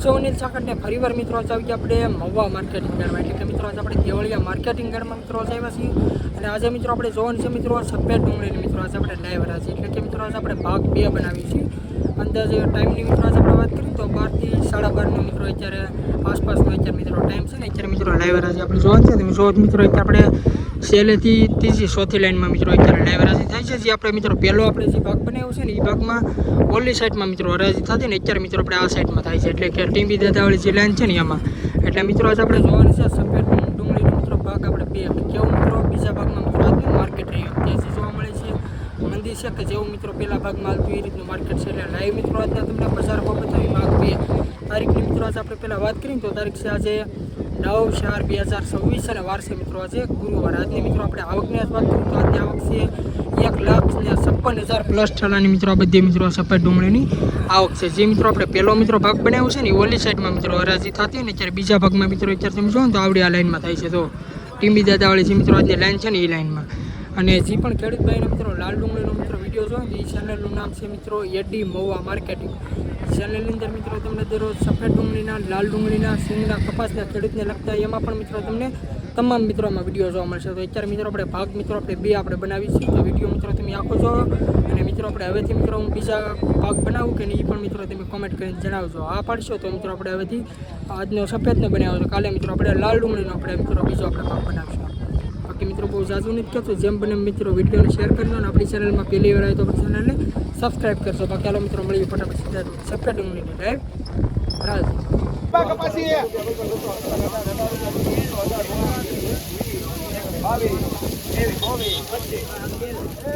હું અનિલ સાકરને ફરીવાર મિત્રો આવી આપણે મહુવા માર્કેટિંગ યાર્ડમાં એટલે કે મિત્રો આજે આપણે કેવળિયા માર્કેટિંગ યાર્ડમાં મિત્રો આવ્યા છીએ અને આજે મિત્રો આપણે જોવાનું છે મિત્રો સફેદ ડુંગળીની મિત્રો આજે આપણે લાઈવ રહ્યા છીએ એટલે કે મિત્રો આજે આપણે ભાગ 2 બનાવી છીએ અંદાજે ટાઈમની મિત્રો આજે આપણે વાત કરીએ તો 12 થી 12:30 મિત્રો અત્યારે આસપાસનો અત્યારે મિત્રો ટાઈમ છે ને અત્યારે મિત્રો લાઈવ રહ્યા છીએ આપણે જોવાનું છે તમે જો મિત્રો અત્યારે આપણે સેલેથી ત્રીજી ચોથી લાઈનમાં મિત્રો અત્યારે લાઈવ હરાજી થાય છે જે આપણે મિત્રો પહેલો આપણે જે ભાગ બનાવ્યો છે ને એ ભાગમાં ઓલી સાઈડમાં મિત્રો હરાજી થતી ને અત્યારે મિત્રો આપણે આ સાઈડમાં થાય છે એટલે કે ટીમ્બી દાદાવાળી જે લાઈન છે ને એમાં એટલે મિત્રો આજે આપણે જોવાનું છે સફેદ ડુંગળીનો મિત્રો ભાગ આપણે 2 આપણે કેવું મિત્રો બીજા ભાગમાં મિત્રો આજનું માર્કેટ રહ્યું ત્યાંથી જોવા મળે છે મંદિર છે કે જેવું મિત્રો પહેલા ભાગમાં હાલતું એ રીતનું માર્કેટ છે એટલે લાઈવ મિત્રો આજના તમને બજાર ભાવ બતાવી ભાગ 2 તારીખની મિત્રો આજે આપણે પહેલાં વાત કરીએ તો તારીખ છે આજે 9/4/2026 અને વાર છે મિત્રો આજે ગુરુવાર આજની મિત્રો આપણે આવકની વાત કરીએ તો આજની આવક છે 1,56,000 પ્લસ ઠાલાની મિત્રો આ બધી મિત્રો સફેદ ડુંગળીની આવક છે જે મિત્રો આપણે પહેલો મિત્રો ભાગ બનાવ્યો છે ને એ ઓલી સાઈડમાં મિત્રો હરાજી થતી ને ત્યારે બીજા ભાગમાં મિત્રો અત્યારે તમે જો ને તો આવડી આ લાઈનમાં થાય છે તો ટીમ્બી દાદાવાળી જે મિત્રો આજની લાઈન છે ને એ લાઈનમાં અને જે પણ ખેડૂત ભાઈના મિત્રો લાલ ડુંગળીનો મિત્રો વિડીયો જોયો એ ચેનલનું નામ છે મિત્રો એડી મહુવા માર્કેટિંગ ચેનલની અંદર મિત્રો તમને દરરોજ સફેદ ડુંગળીના લાલ ડુંગળીના સિંગના કપાસના ખેડૂતને લગતા એમાં પણ મિત્રો તમને તમામ મિત્રોમાં વિડીયો જોવા મળશે તો અત્યારે મિત્રો આપણે ભાગ મિત્રો આપણે 2 આપણે બનાવી છીએ તો વિડીયો મિત્રો તમે આખો જો અને મિત્રો આપણે હવેથી મિત્રો હું બીજા ભાગ બનાવું કે નહીં એ પણ મિત્રો તમે કોમેન્ટ કરીને જણાવજો આ પાડશો તો મિત્રો આપણે હવેથી આજનો સફેદનો બનાવ્યો તો કાલે મિત્રો આપણે લાલ ડુંગળીનો આપણે મિત્રો બીજો આપણે ભાગ બનાવશું બાકી મિત્રો બહુ જાજુ નથી કહેતો જેમ બને મિત્રો વિડીયોને શેર કરજો અને આપણી ચેનલમાં પહેલી વાર આવે તો આપણી ચેનલને સબસ્ક્રાઈબ કરજો બાકી ચાલો મિત્રો મળીએ ફટાફટ સીધા સફેદ ડુંગળીની લાઈવ રાજ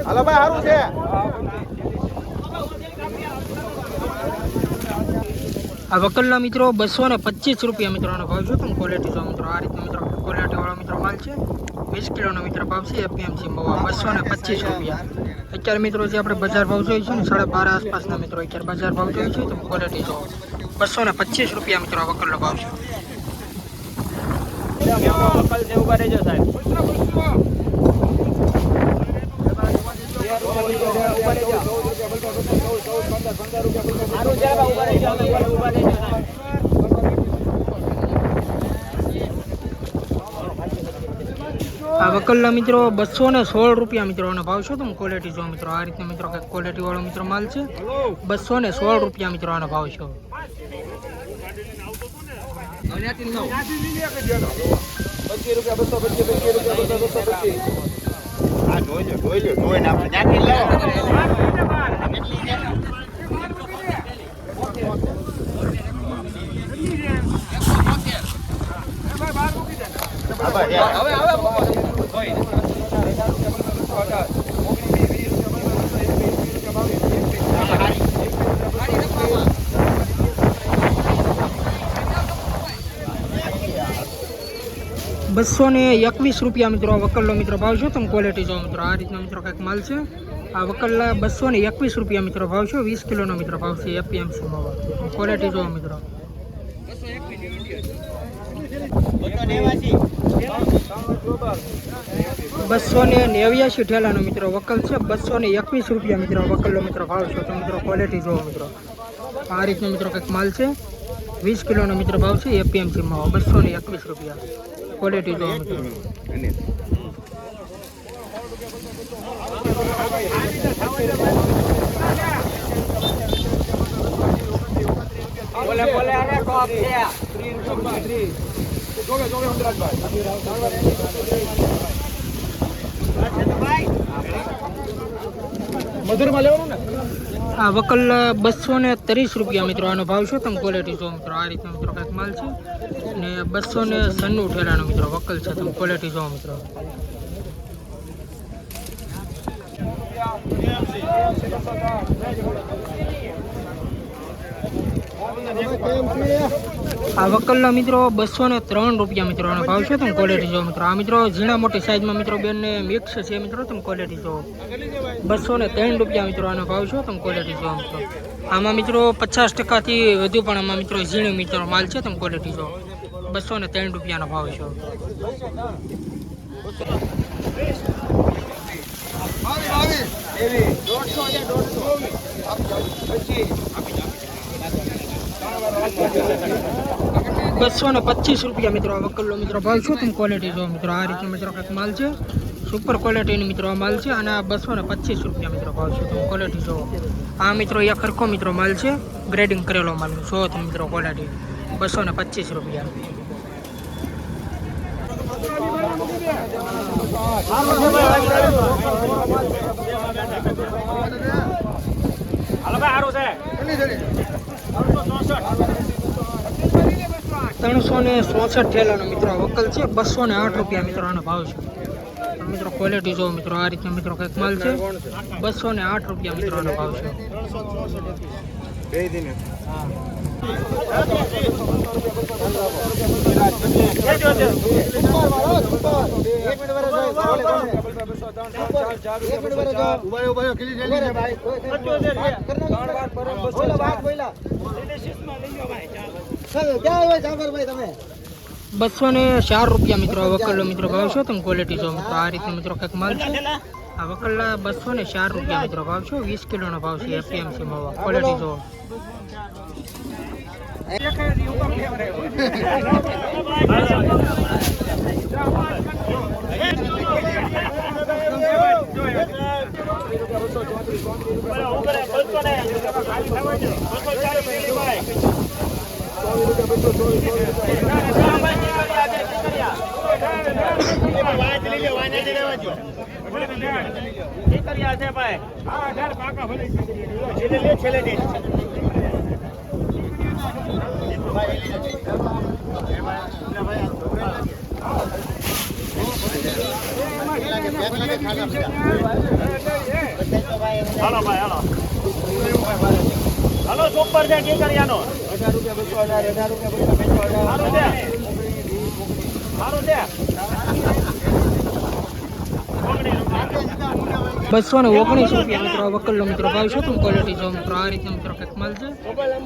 હાલો ભાઈ સારું છે આ વકલના મિત્રો 225 રૂપિયા મિત્રોનો ભાવ છે પણ ક્વોલિટી જો મિત્રો આ રીતનો મિત્રો ક્વોલિટી વાળો મિત્રો માલ છે 20 કિલોનો મિત્રો ભાવ છે એપીએમસી મહુવા 225 રૂપિયા અત્યારે મિત્રો જે આપણે બજાર ભાવ જોઈએ છે ને 12:30 આસપાસના મિત્રો અત્યારે બજાર ભાવ જોઈએ છે તો ક્વોલિટી જો 225 રૂપિયા મિત્રો વકલનો ભાવ છે વકલ છે ઉભા રહેજો સાહેબ આ વકલના મિત્રો 216 રૂપિયા મિત્રોનો ભાવ છે તો ક્વોલિટી જો મિત્રો આ રીતનો મિત્રો કંઈક ક્વોલિટી વાળો મિત્રો માલ છે 216 રૂપિયા મિત્રો આનો ભાવ છે ₹221 રૂપિયા મિત્રો વકલનો મિત્રો ભાવ છે તમે ક્વોલિટી જો મિત્રો આ રીતનો મિત્રો કંઈક માલ છે આ વકલના 221 રૂપિયા મિત્રો ભાવ છે 20 કિલોનો મિત્રો ભાવ છે એપીએમસી મહુવા ક્વોલિટી જો મિત્રો 289 ઠેલાનો મિત્રો વકલ છે 221 રૂપિયા મિત્રો વકલનો મિત્રો ભાવ છે તો મિત્રો ક્વોલિટી જો મિત્રો આ રીતનો મિત્રો કંઈક માલ છે 20 કિલોનો મિત્રો ભાવ છે એપીએમસી મહુવા 221 રૂપિયા ક્વોલિટી જો મિત્રો બોલે બોલે અરે ટોપ છે 30 જોવે જોવે હંદરાજભાઈ મધુરમાં લેવાનું ને આ વકલ 230 રૂપિયા મિત્રો આનો ભાવ છે તમે ક્વોલિટી જો મિત્રો આ રીતનો મિત્રો કંઈક માલ છે ને 296 ઠેલાનો મિત્રો વકલ છે તમે ક્વોલિટી જો મિત્રો આ વકલના મિત્રો 203 રૂપિયા મિત્રો આનો ભાવ છે તમે ક્વોલિટી જો મિત્રો આ મિત્રો ઝીણા મોટી સાઈઝમાં મિત્રો બેનને મિક્સ છે મિત્રો તમે ક્વોલિટી જો 203 રૂપિયા મિત્રો આનો ભાવ છે તમે ક્વોલિટી જો મિત્રો આમાં મિત્રો 50%થી વધુ પણ આમાં મિત્રો ઝીણો મિત્રો માલ છે તમે ક્વોલિટી જો 203 રૂપિયાનો ભાવ છે 225 રૂપિયા મિત્રો આ વકલ્લો મિત્રો ભાવ છો તમે ક્વોલિટી જો મિત્રો આ રીતે મિત્રો કંઈક માલ છે સુપર ક્વોલિટીની મિત્રો આ માલ છે અને આ 225 રૂપિયા મિત્રો ભાવ છે તમે ક્વોલિટી જો આ મિત્રો એક સરખો મિત્રો માલ છે ગ્રેડિંગ કરેલો માલ જો તમે મિત્રો ક્વોલિટી 225 રૂપિયા હાલો ભાઈ હારું છે 364 ઠેલાનો મિત્રો વકલ છે 208 રૂપિયા મિત્રો આનો ભાવ છે મિત્રો ક્વોલિટી જો મિત્રો આ રીતે મિત્રો કંઈક માલ છે 208 રૂપિયા મિત્રો આનો ભાવ છે ₹204 રૂપિયા મિત્રો વકલ્લો મિત્રો ભાવ છો તમે ક્વોલિટી જો મિત્રો આ રીતે મિત્રો કંઈક માલ છે આ વકલ્લા 204 રૂપિયા મિત્રો ભાવ છો 20 કિલોનો ભાવ છે એપીએમસી માં ક્વોલિટી જો હાલો ભાઈ હાલો હાલો સુપર છે ટીકરિયાનો 18 રૂપિયા 219 રૂપિયા મિત્રો વકલ્લો મિત્રો ભાવ છો તમે ક્વોલિટી જો મિત્રો આ રીતે મિત્રો કંઈક માલ છે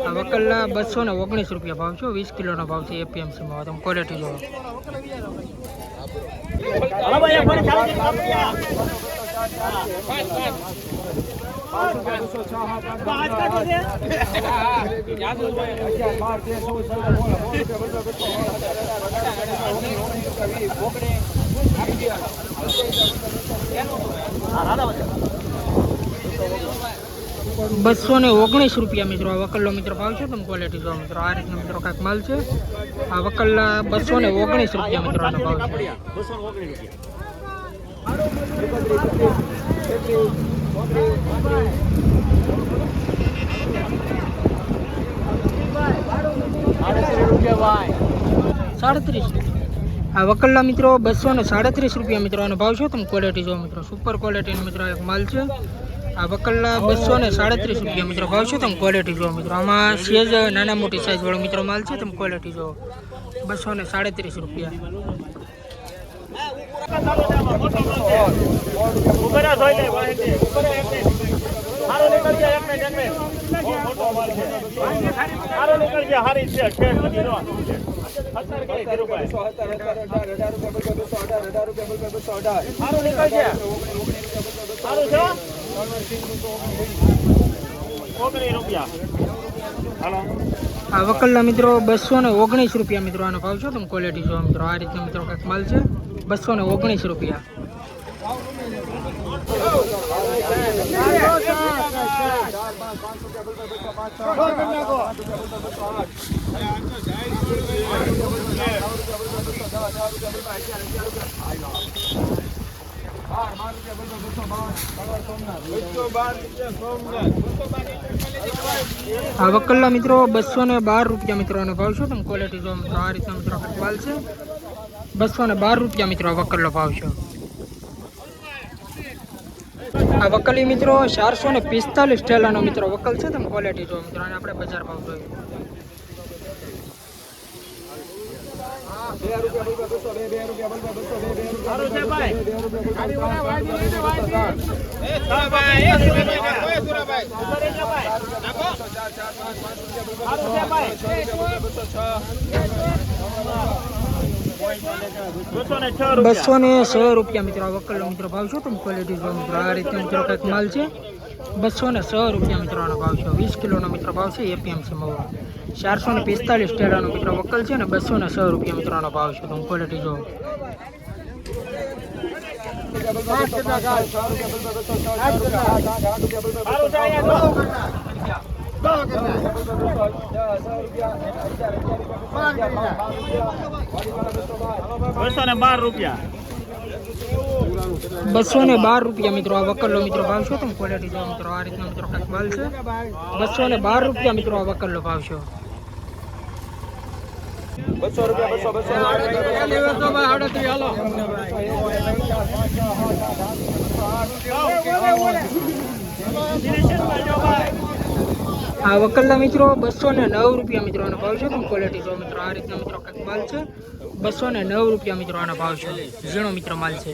આ વકલ્લા 219 રૂપિયા ભાવ છો 20 કિલોનો ભાવ છે એપીએમસી માં તમે ક્વોલિટી જો હાલો ભાઈ ફરી ચાલી રૂપિયા ₹219 રૂપિયા મિત્રો આ વકલ્લો મિત્રો ભાવ છે તમે ક્વોલિટી જો મિત્રો આ રીતે મિત્રો કાંઈક માલ છે આ વકલ્લા 219 રૂપિયા મિત્રો આનો ભાવ છે આ વકલ્લા મિત્રો 237 રૂપિયા મિત્રો આનો ભાવ છે તમે ક્વોલિટી જો મિત્રો સુપર ક્વોલિટીનો મિત્રો એક માલ છે આ વકલ્લા 237 રૂપિયા મિત્રો ભાવ છે તમે ક્વોલિટી જો મિત્રો આમાં સેજ નાના મોટી સાઈઝ વાળો મિત્રો માલ છે તમે ક્વોલિટી જો 237 રૂપિયા આ વકલ્લા મિત્રો 219 રૂપિયા મિત્રો આનો ભાવ છે તમે ક્વોલિટી જો મિત્રો આ રીતે મિત્રો કંઈક માલ છે 219 રૂપિયા આ વકલ્લા મિત્રો 212 રૂપિયા મિત્રો આનો ભાવ છે તમે ક્વોલિટી જો મિત્રો આ રીતે મિત્રો માલ છે 212 રૂપિયા મિત્રો આ વકલ્લો ભાવ છે આ વકલી મિત્રો 445 ઠેલાનો મિત્રો વકલ છે તમે ક્વોલિટી જો મિત્રો અને આપણે બજાર ભાવ જોઈએ ₹206 રૂપિયા મિત્રો વકલ્લો મિત્રો ભાવ છો તમે ક્વોલિટી જો મિત્રો આ રીતે મિત્રો કંઈક માલ છે 206 રૂપિયા મિત્રો આનો ભાવ છે. 20 કિલોનો મિત્રો ભાવ છે. એપીએમસી મહુવા 445 ટેડાનો મિત્રો વકલ છે ને 206 રૂપિયા મિત્રો આનો ભાવ છે. તો ક્વોલિટી જો રૂપિયા 212 રૂપિયા મિત્રો આ વકલનો મિત્રો ભાવ છે. તમે ક્વોલિટી જો મિત્રો આ રીતના મિત્રો કાંઈક માલ છે. 212 રૂપિયા મિત્રો આ વકલનો ભાવ છે. 200 આ વકલના મિત્રો 209 રૂપિયા મિત્રો આનો ભાવ છે. તમે ક્વોલિટી જો મિત્રો આ રીતના મિત્રો કાંઈક માલ છે. 209 રૂપિયા મિત્રો આનો ભાવ છે. ઝીણો મિત્રો માલ છે.